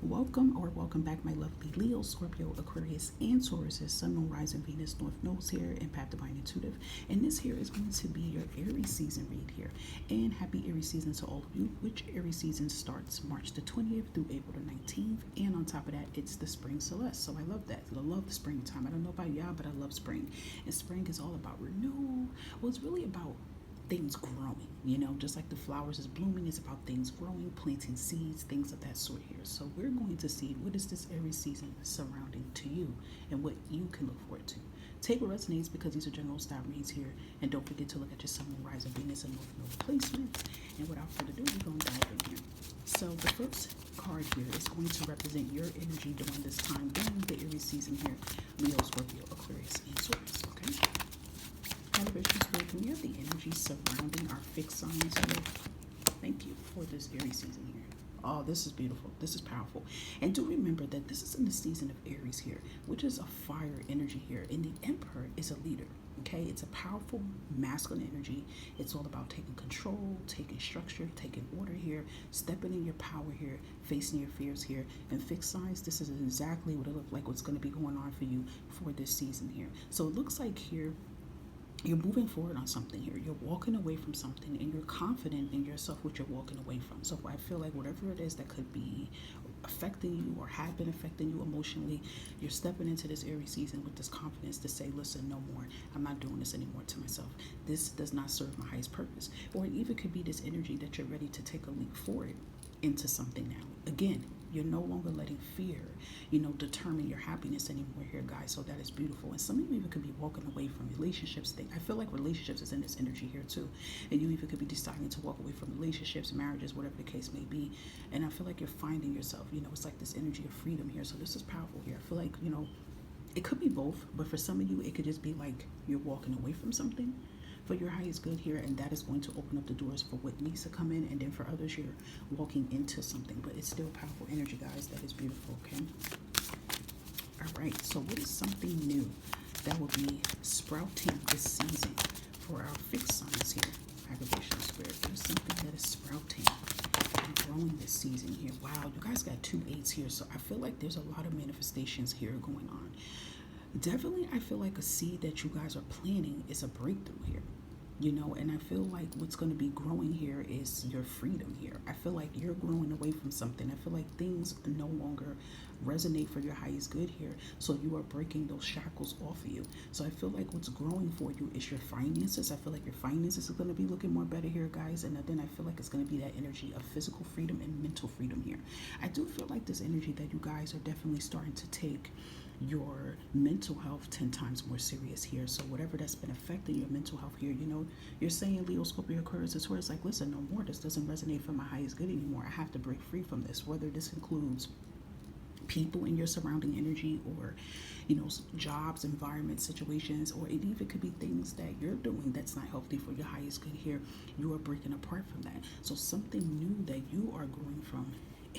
Welcome back, my lovely Leo, Scorpio, Aquarius, and Taurus. Sun, Moon, Rising, Venus, North Nodes here, Empath, Divine, Intuitive. And this here is going to be your Aries season read here. And happy Aries season to all of you, which Aries season starts March the 20th through April the 19th. And on top of that, it's the spring celeste. So I love that. I love the springtime. I don't know about y'all, but I love spring. And spring is all about renewal. Well, it's really about things growing, just like the flowers is blooming. It's about things growing, planting seeds, things of that sort here. So we're going to see what is this Aries season surrounding to you and what you can look forward to. Take what resonates, because these are general style reads here. And don't forget to look at your sun, moon, rising, Venus, and north node placement. And without further ado, we're going to dive in here. So the first card here is going to represent your energy during this time, during the Aries season here. Leo, Scorpio, Aquarius, and Taurus, okay? Calibration Spirit, can we have the energy surrounding our fixed signs here? Thank you for this Aries season here. Oh, this is beautiful. This is powerful. And do remember that this is in the season of Aries here, which is a fire energy here. And the Emperor is a leader, okay? It's a powerful masculine energy. It's all about taking control, taking structure, taking order here, stepping in your power here, facing your fears here. And fixed signs, this is exactly what it looks like, what's going to be going on for you for this season here. So it looks like here, you're moving forward on something here. You're walking away from something, and you're confident in yourself what you're walking away from. So I feel like whatever it is that could be affecting you or have been affecting you emotionally, you're stepping into this Aries season with this confidence to say, listen, no more. I'm not doing this anymore to myself. This does not serve my highest purpose. Or it even could be this energy that you're ready to take a leap forward into something now. Again, you're no longer letting fear, determine your happiness anymore here, guys. So that is beautiful. And some of you even could be walking away from relationships. I feel like relationships is in this energy here too. And you even could be deciding to walk away from relationships, marriages, whatever the case may be. And I feel like you're finding yourself, it's like this energy of freedom here. So this is powerful here. I feel like, it could be both, but for some of you, it could just be like you're walking away from something for your highest good here, and that is going to open up the doors for what needs to come in. And then for others, you're walking into something, but it's still powerful energy, guys. That is beautiful. Okay, all right, so what is something new that will be sprouting this season for our fixed signs here? Aggravation Spirit, there's something that is sprouting and growing this season here. Wow, you guys got 2 8s here, so I feel like there's a lot of manifestations here going on. Definitely, I feel like a seed that you guys are planting is a breakthrough here. And I feel like what's going to be growing here is your freedom here. I feel like you're growing away from something. I feel like things no longer resonate for your highest good here. So you are breaking those shackles off of you. So I feel like what's growing for you is your finances. I feel like your finances are going to be looking more better here, guys. And then I feel like it's going to be that energy of physical freedom and mental freedom here. I do feel like this energy that you guys are definitely starting to take your mental health 10 times more serious here. So whatever that's been affecting your mental health here, you're saying, Leo, Scorpio, Aquarius, it's where it's like, listen, no more. This doesn't resonate for my highest good anymore. I have to break free from this, whether this includes people in your surrounding energy or jobs, environment, situations, or it even could be things that you're doing that's not healthy for your highest good here. You are breaking apart from that. So something new that you are growing from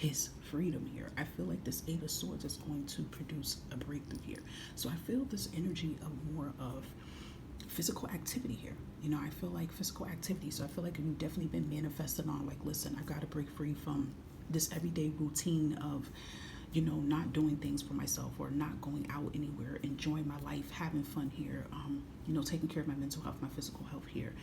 is freedom here. I feel like this 8 of Swords is going to produce a breakthrough here. So I feel this energy of more of physical activity here. I feel like physical activity. So I feel like you've definitely been manifesting on like, listen, I got to break free from this everyday routine of not doing things for myself or not going out anywhere, enjoying my life, having fun here, taking care of my mental health, my physical health here,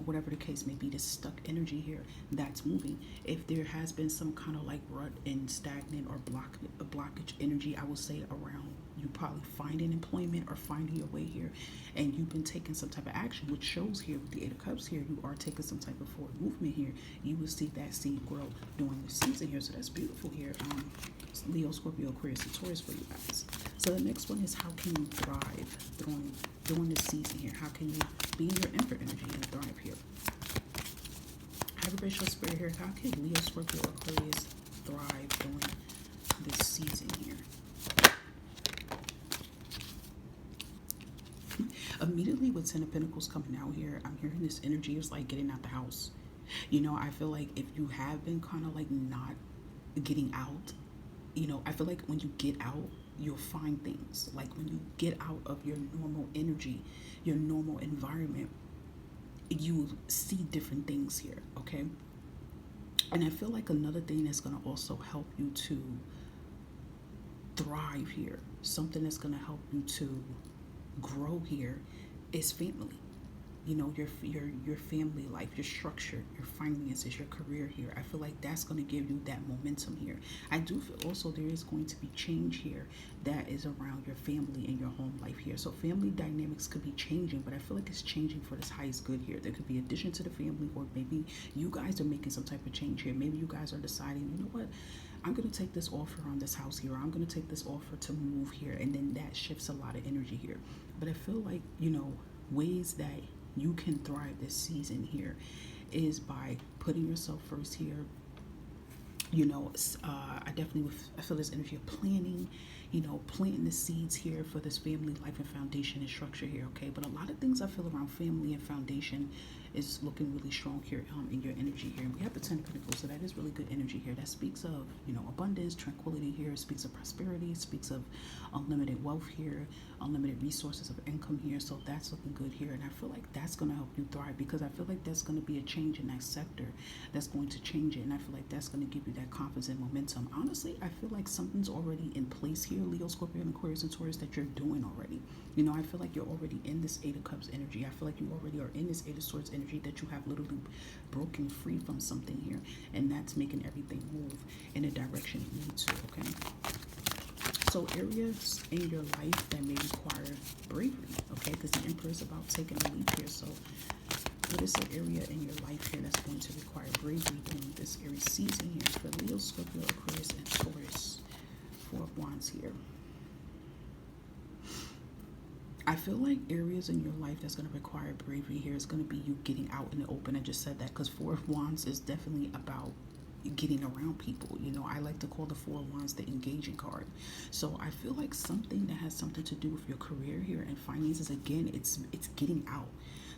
whatever the case may be, this stuck energy here that's moving. If there has been some kind of like rut and stagnant or blockage energy, I would say around you probably finding employment or finding your way here, and you've been taking some type of action, which shows here with the 8 of Cups here, you are taking some type of forward movement here. You will see that seed grow during the season here, so that's beautiful here. Leo, Scorpio, Aquarius, and Taurus for you guys. So the next one is, how can you thrive during this season here? How can you be in your Emperor energy and thrive here? Vibration Spirit here, how can Leo, Scorpio, Aquarius thrive during this season here? Immediately with 10 of Pentacles coming out here, I'm hearing this energy is like getting out the house. I feel like if you have been kind of like not getting out, I feel like when you get out, you'll find things. Like when you get out of your normal energy, your normal environment, you see different things here, okay? And I feel like another thing that's going to also help you to thrive here, something that's going to help you to grow here is family. You know, your family life, your structure, your finances, your career here. I feel like that's going to give you that momentum here. I do feel also there is going to be change here that is around your family and your home life here. So family dynamics could be changing, but I feel like it's changing for this highest good here. There could be addition to the family, or maybe you guys are making some type of change here. Maybe you guys are deciding, you know what, I'm going to take this offer on this house here, or I'm going to take this offer to move here, and then that shifts a lot of energy here. But I feel like, you know, ways that you can thrive this season here is by putting yourself first here. You know, I feel this energy of planning, you know, planting the seeds here for this family life and foundation and structure here, okay? But a lot of things I feel around family and foundation is looking really strong here in your energy here. And we have the Ten of Pentacles, so that is really good energy here. That speaks of, you know, abundance, tranquility here. It speaks of prosperity. It speaks of unlimited wealth here, unlimited resources of income here. So that's looking good here. And I feel like that's going to help you thrive, because I feel like that's going to be a change in that sector that's going to change it. And I feel like that's going to give you that confidence and momentum. Honestly, I feel like something's already in place here, Leo, Scorpio, and Aquarius and Taurus, that you're doing already. You know, I feel like you're already in this Eight of Cups energy. I feel like you already are in this Eight of Swords energy, that you have literally broken free from something here, and that's making everything move in a direction it needs to, okay? So areas in your life that may require bravery, okay? Because the Emperor is about taking a leap here. So what is an area in your life here that's going to require bravery during this Aries season here for Leo, Scorpio, Aquarius, and Taurus? Four of Wands here. I feel like areas in your life that's going to require bravery here is going to be you getting out in the open. I just said that because Four of Wands is definitely about getting around people. You know, I like to call the Four of Wands the engaging card. So I feel like something that has something to do with your career here and finances, again, it's getting out.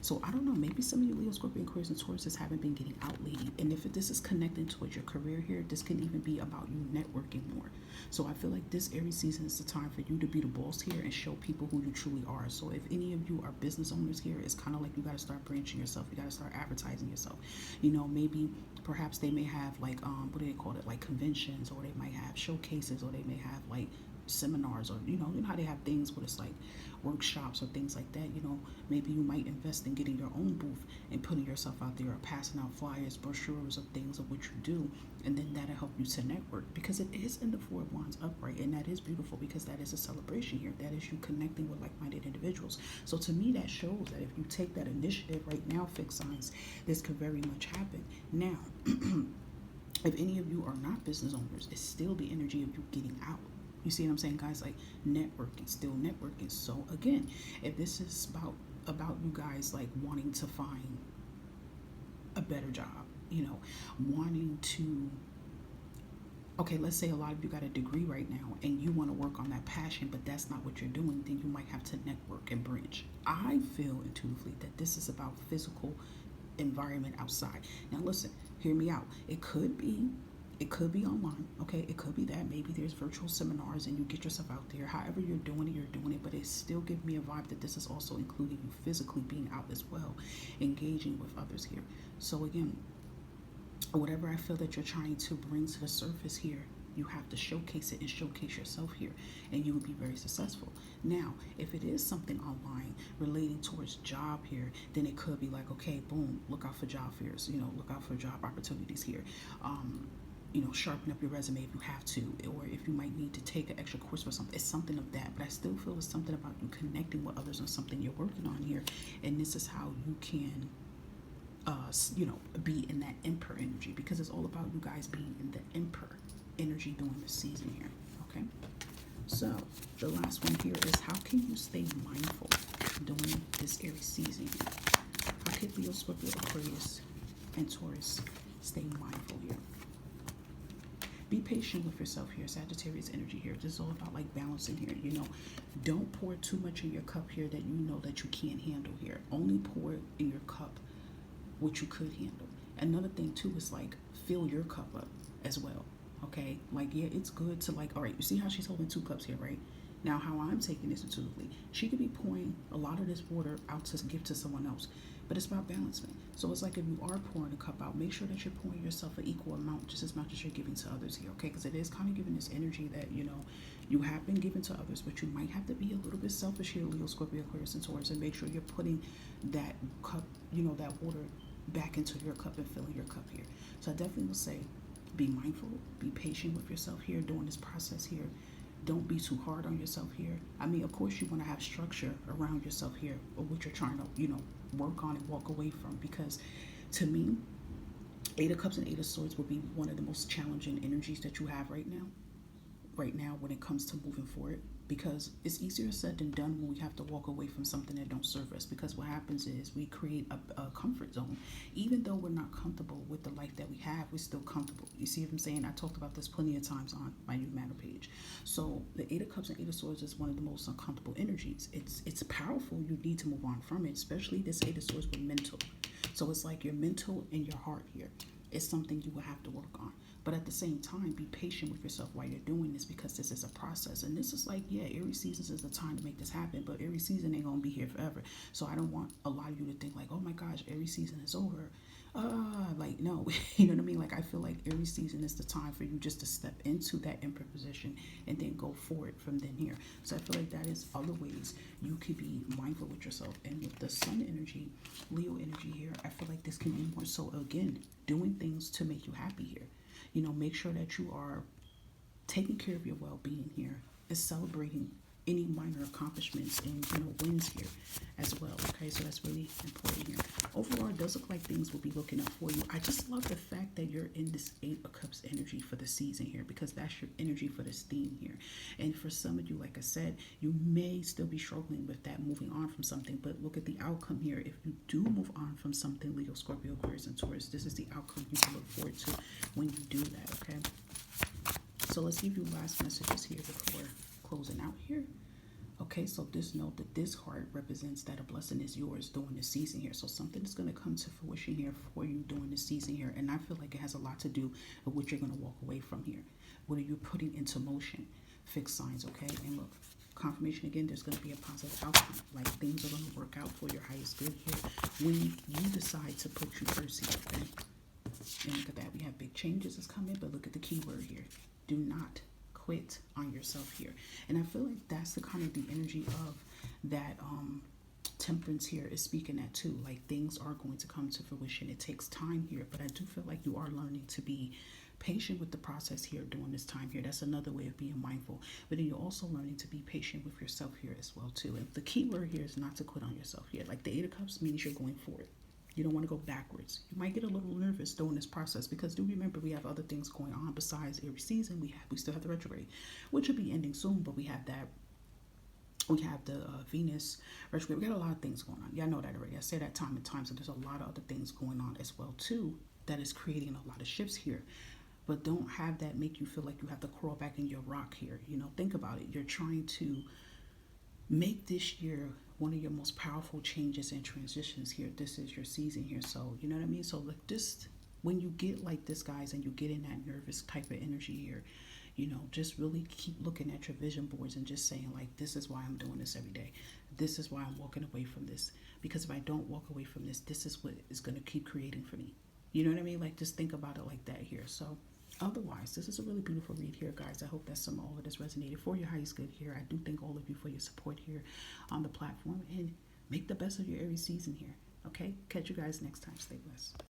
So I don't know, maybe some of you Leo, Scorpio, Aquarius, and Tauruses haven't been getting out lately. And if this is connecting towards your career here, this can even be about you networking more. So I feel like this Aries season is the time for you to be the boss here and show people who you truly are. So if any of you are business owners here, it's kind of like you got to start branching yourself. You got to start advertising yourself. You know, maybe perhaps they may have like, what do they call it? Like conventions, or they might have showcases, or they may have like seminars, or you know how they have things where it's like workshops or things like that. You know, maybe you might invest in getting your own booth and putting yourself out there, or passing out flyers, brochures of things of what you do, and then that'll help you to network, because it is in the Four of Wands upright, and that is beautiful, because that is a celebration here. That is you connecting with like-minded individuals. So to me, that shows that if you take that initiative right now, fixed signs, this could very much happen. Now if any of you are not business owners, it's still the energy of you getting out. You see what I'm saying, guys? Like networking, still networking. So again, if this is about you guys like wanting to find a better job, you know, wanting to, okay, let's say a lot of you got a degree right now and you want to work on that passion, but that's not what you're doing, then you might have to network and branch. I feel intuitively that this is about physical environment outside. Now listen, hear me out. It could be online, okay? It could be that maybe there's virtual seminars and you get yourself out there. However you're doing it, but it still gives me a vibe that this is also including you physically being out as well, engaging with others here. So again, whatever I feel that you're trying to bring to the surface here, you have to showcase it and showcase yourself here, and you will be very successful. Now, if it is something online relating towards job here, then it could be like, okay, boom, look out for job fairs, you know, look out for job opportunities here. You know, sharpen up your resume if you have to, or if you might need to take an extra course for something. It's something of that, but I still feel it's something about you connecting with others on something you're working on here, and this is how you can you know, be in that Emperor energy, because it's all about you guys being in the Emperor energy during the season here, okay? So the last one here is, how can you stay mindful during this Aries season here? How can Leo, Scorpio, Aquarius, and Taurus stay mindful here? Be patient with yourself here, Sagittarius energy here. This is all about like balancing here. You know, don't pour too much in your cup here that you know that you can't handle here. Only pour in your cup what you could handle. Another thing too is like fill your cup up as well. Okay, like yeah, it's good to like, all right, you see how she's holding two cups here, right? Now, how I'm taking this intuitively, she could be pouring a lot of this water out to give to someone else, but it's about balancement. So it's like if you are pouring a cup out, make sure that you're pouring yourself an equal amount, just as much as you're giving to others here, okay? Because it is kind of giving this energy that, you know, you have been given to others, but you might have to be a little bit selfish here, Leo, Scorpio, Aquarius, and Taurus, and make sure you're putting that cup, you know, that water back into your cup and filling your cup here. So I definitely will say, be mindful, be patient with yourself here during this process here. Don't be too hard on yourself here. I mean, of course, you want to have structure around yourself here, or what you're trying to, you know, work on and walk away from. Because to me, Eight of Cups and Eight of Swords will be one of the most challenging energies that you have right now. Right now, when it comes to moving forward, because it's easier said than done when we have to walk away from something that don't serve us. Because what happens is we create a comfort zone. Even though we're not comfortable with the life that we have, we're still comfortable. You see what I'm saying? I talked about this plenty of times on my new matter page. So the Eight of Cups and Eight of Swords is one of the most uncomfortable energies. It's powerful. You need to move on from it, especially this Eight of Swords with mental. So it's like your mental and your heart here. It's something you will have to work on. But at the same time, be patient with yourself while you're doing this, because this is a process. And this is like, yeah, Aries seasons is the time to make this happen, but Aries season ain't gonna be here forever. So I don't want a lot of you to think like, oh my gosh, Aries season is over. Like no, you know what I mean? Like I feel like Aries season is the time for you just to step into that emperor position and then go forward from then here. So I feel like that is other ways you could be mindful with yourself. And with the sun energy, Leo energy here, I feel like this can be more so again, doing things to make you happy here. You know, make sure that you are taking care of your well-being here, is celebrating any minor accomplishments and, you know, wins here as well. Okay, so that's really important here. Overall, it does look like things will be looking up for you. I just love the fact that you're in this Eight of Cups energy for the season here, because that's your energy for this theme here. And for some of you, like I said, you may still be struggling with that, moving on from something, but look at the outcome here. If you do move on from something, Leo, Scorpio, Aquarius, and Taurus, this is the outcome you can look forward to when you do that. Okay, so let's give you last messages here before closing out here. Okay, so just note that this heart represents that a blessing is yours during the season here. So something is going to come to fruition here for you during the season here. And I feel like it has a lot to do with what you're going to walk away from here. What are you putting into motion? Fixed signs, okay? And look, confirmation again, there's going to be a positive outcome. Like things are going to work out for your highest good here when you decide to put you first here, okay? And look at that. We have big changes that's coming, but look at the key word here. Do not quit on yourself here. And I feel like that's the kind of the energy of that temperance here is speaking at too. Like things are going to come to fruition. It takes time here, but I do feel like you are learning to be patient with the process here during this time here. That's another way of being mindful. But then you're also learning to be patient with yourself here as well too. And the key word here is not to quit on yourself here. Like the Eight of Cups means you're going forward. You don't want to go backwards. You might get a little nervous during this process, because do remember we have other things going on besides Aries season. We still have the retrograde, which will be ending soon, but we have that. We have the Venus retrograde. We got a lot of things going on. Y'all know that already. I say that time and time. So there's a lot of other things going on as well too that is creating a lot of shifts here. But don't have that make you feel like you have to crawl back in your rock here. You know, think about it. You're trying to make this year one of your most powerful changes and transitions here. This is your season here. So, you know what I mean? So, like, just when you get like this, guys, and you get in that nervous type of energy here, you know, just really keep looking at your vision boards and just saying, like, this is why I'm doing this every day. This is why I'm walking away from this. Because if I don't walk away from this, this is what is going to keep creating for me. You know what I mean? Like, just think about it like that here. So, otherwise, this is a really beautiful read here, guys. I hope that some all of this resonated for your highest good here. I do thank all of you for your support here on the platform, and make the best of your Aries season here. Okay? Catch you guys next time. Stay blessed.